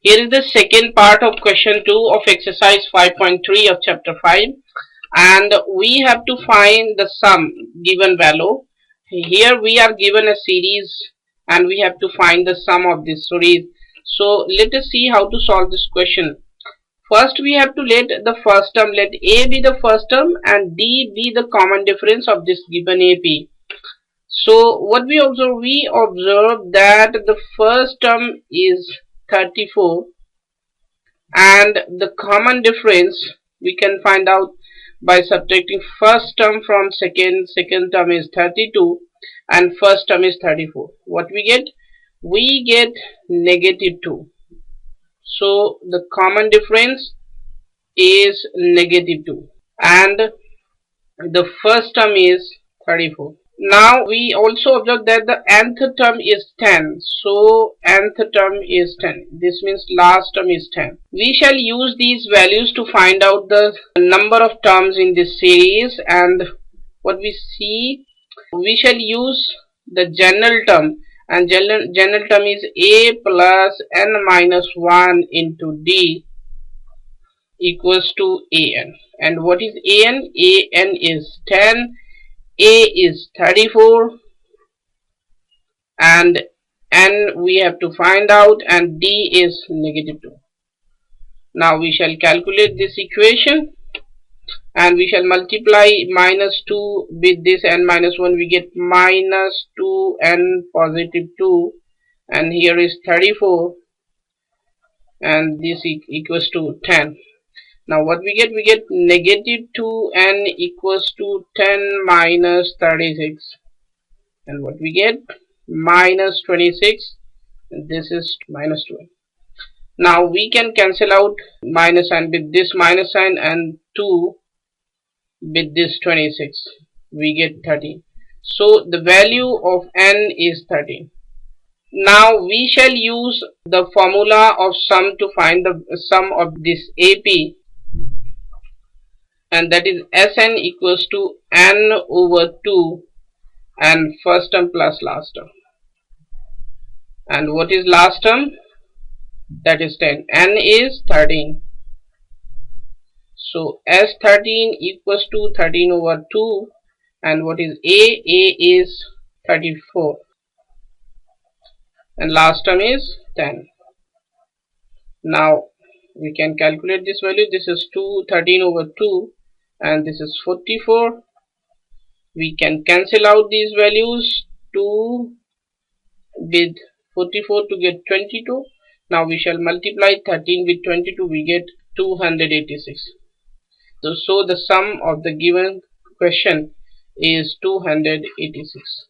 Here is the second part of question 2 of exercise 5.3 of chapter 5, and we have to find the sum given value. Here we are given a series and we have to find the sum of this series. So let us see how to solve this question. First we have to let the first term, let A be the first term and D be the common difference of this given AP. So what we observe? We observe that the first term is 34 and the common difference we can find out by subtracting first term from second term is 32 and first term is 34. What we get negative 2. So the common difference is negative 2 and the first term is 34. Now we also observe that the nth term is 10. So nth term is 10. This means last term is 10. We shall use these values to find out the number of terms in this series, and what we see, we shall use the general term, and general term is a plus n minus 1 into d equals to an. And what is an? An is 10, a is 34 and n we have to find out, and d is negative 2. Now we shall calculate this equation and we shall multiply minus 2 with this n minus 1, we get minus 2n positive 2, and here is 34 and this equals to 10. Now what we get? We get negative 2n equals to 10 minus 36, and what we get? Minus 26. This is minus 2. Now we can cancel out minus sign with this minus sign and 2 with this 26. We get 30. So the value of n is 30. Now we shall use the formula of sum to find the sum of this AP, and that is Sn equals to n over 2 and first term plus last term. And what is last term? That is 10. N is 13. So S13 equals to 13 over 2, and what is A? A is 34 and last term is 10. Now we can calculate this value. This is 13 over 2 and this is 44. We can cancel out these values, 2 with 44 to get 22. Now we shall multiply 13 with 22, we get 286. So the sum of the given question is 286.